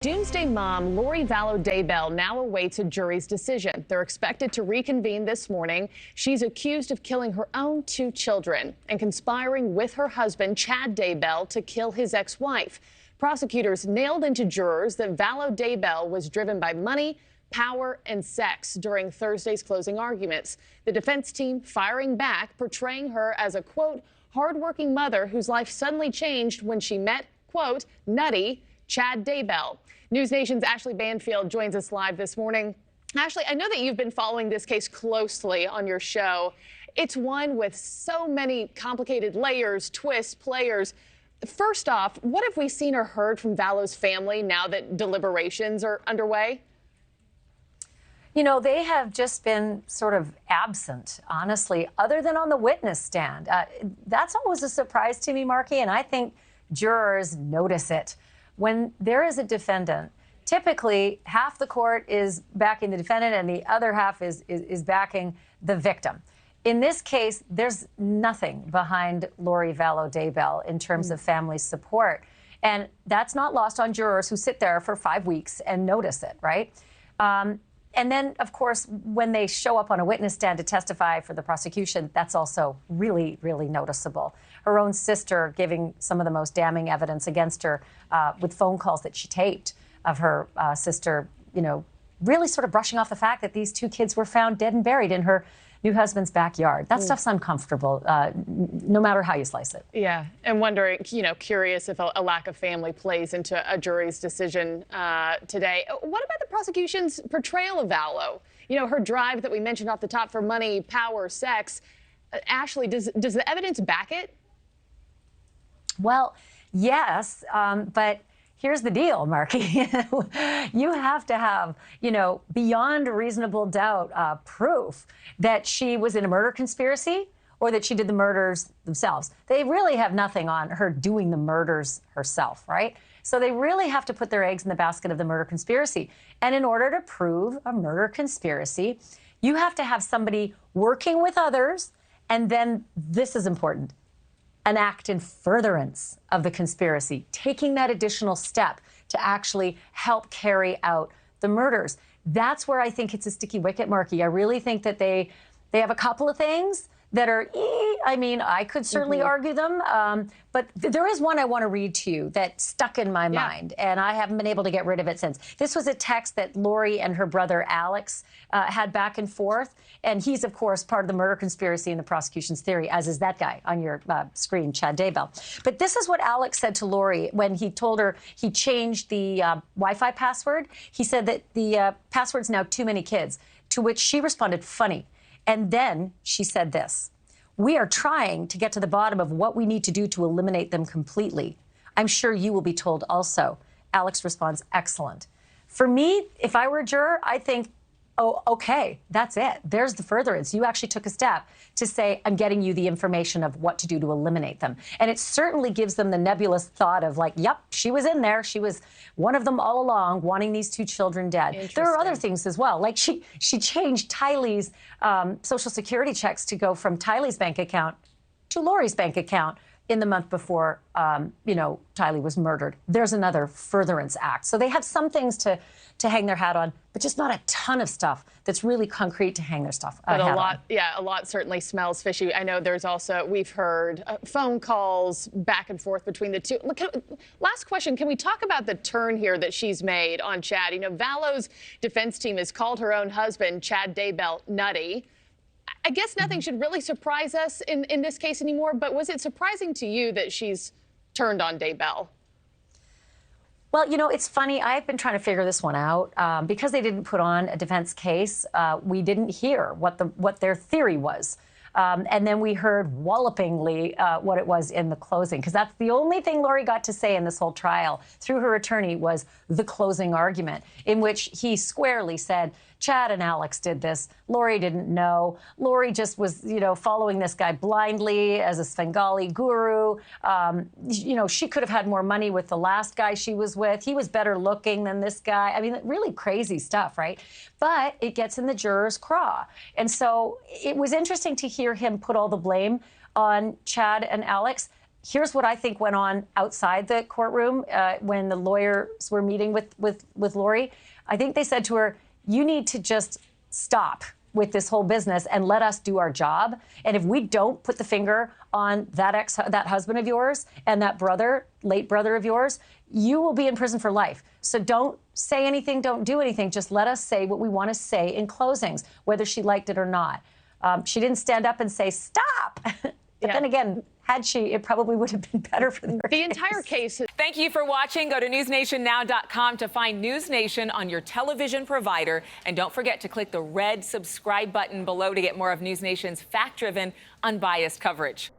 Doomsday mom Lori Vallow now awaits a jury's decision. They're expected to reconvene this morning. She's accused of killing her own 2 children and conspiring with her husband, Chad Daybell, to kill his ex-wife. Prosecutors nailed into jurors that Vallow was driven by money, power, and sex during Thursday's closing arguments. The defense team firing back, portraying her as a, quote, hardworking mother whose life suddenly changed when she met, quote, nutty Chad Daybell. NewsNation's Ashleigh Banfield joins us live this morning. Ashleigh, I know that you've been following this case closely on your show. It's one with so many complicated layers, twists, players. First off, what have we seen or heard from Vallow's family now that deliberations are underway? You know, they have just been sort of absent, honestly, other than on the witness stand. That's always a surprise to me, Marky, and I think jurors notice it. When there is a defendant, typically half the court is backing the defendant and the other half is backing the victim. In this case, there's nothing behind Lori Valow in terms of family support. And that's not lost on jurors who sit there for 5 weeks and notice it, right? And then, of course, when they show up on a witness stand to testify for the prosecution, that's also really, really noticeable. Her own sister giving some of the most damning evidence against her with phone calls that she taped of her sister, you know, really sort of brushing off the fact that these 2 kids were found dead and buried in her new husband's backyard. That stuff's uncomfortable, no matter how you slice it. Yeah, and wondering, you know, curious if a lack of family plays into a jury's decision today. What about the prosecution's portrayal of Vallow? You know, her drive that we mentioned off the top for money, power, sex. Ashleigh, does the evidence back it? Well, yes, but here's the deal, Marky. You have to have, you know, beyond reasonable doubt, proof that she was in a murder conspiracy or that she did the murders themselves. They really have nothing on her doing the murders herself, right? So they really have to put their eggs in the basket of the murder conspiracy. And in order to prove a murder conspiracy, you have to have somebody working with others. And then this is important. An act in furtherance of the conspiracy, taking that additional step to actually help carry out the murders. That's where I think it's a sticky wicket, Marky. I really think that they have a couple of things that are, I mean, I could certainly argue them, but there is one I want to read to you that stuck in my mind, and I haven't been able to get rid of it since. This was a text that Lori and her brother Alex had back and forth, and he's, of course, part of the murder conspiracy in the prosecution's theory, as is that guy on your screen, Chad Daybell. But this is what Alex said to Lori when he told her he changed the Wi-Fi password. He said that the password's now too many kids, to which she responded, funny. And then she said this: we are trying to get to the bottom of what we need to do to eliminate them completely. I'm sure you will be told also. Alex responds, excellent. For me, if I were a juror, I think, oh, okay, that's it. There's the furtherance. You actually took a step to say, I'm getting you the information of what to do to eliminate them. And it certainly gives them the nebulous thought of like, yep, she was in there. She was one of them all along, wanting these 2 children dead. There are other things as well. Like she changed Tylee's Social Security checks to go from Tylee's bank account to Lori's bank account in the month before, you know, Tylee was murdered. There's another furtherance act. So they have some things to hang their hat on, but just not a ton of stuff that's really concrete to hang their stuff But a lot certainly smells fishy. I know there's also, we've heard phone calls back and forth between the 2. Look, last question, can we talk about the turn here that she's made on Chad? You know, Vallow's defense team has called her own husband, Chad Daybell, nutty. I guess nothing should really surprise us in this case anymore, but was it surprising to you that she's turned on Daybell? Well, you know, it's funny. I've been trying to figure this one out. Because they didn't put on a defense case, we didn't hear what their theory was. And then we heard wallopingly what it was in the closing, because that's the only thing Lori got to say in this whole trial through her attorney was the closing argument, in which he squarely said, Chad and Alex did this. Lori didn't know. Lori just was, you know, following this guy blindly as a Svengali guru. You know, she could have had more money with the last guy she was with. He was better looking than this guy. I mean, really crazy stuff, right? But it gets in the juror's craw. And so it was interesting to hear him put all the blame on Chad and Alex. here's what I think went on outside the courtroom when the lawyers were meeting with Lori. I think they said to her, you need to just stop with this whole business and let us do our job. And if we don't put the finger on that husband of yours and that late brother of yours, you will be in prison for life. So don't say anything, don't do anything. Just let us say what we want to say in closings, whether she liked it or not. She didn't stand up and say, stop. But then again, had she, it probably would have been better for the entire case. Thank you for watching. Go to newsnationnow.com to find NewsNation on your television provider. And don't forget to click the red subscribe button below to get more of NewsNation's fact-driven, unbiased coverage.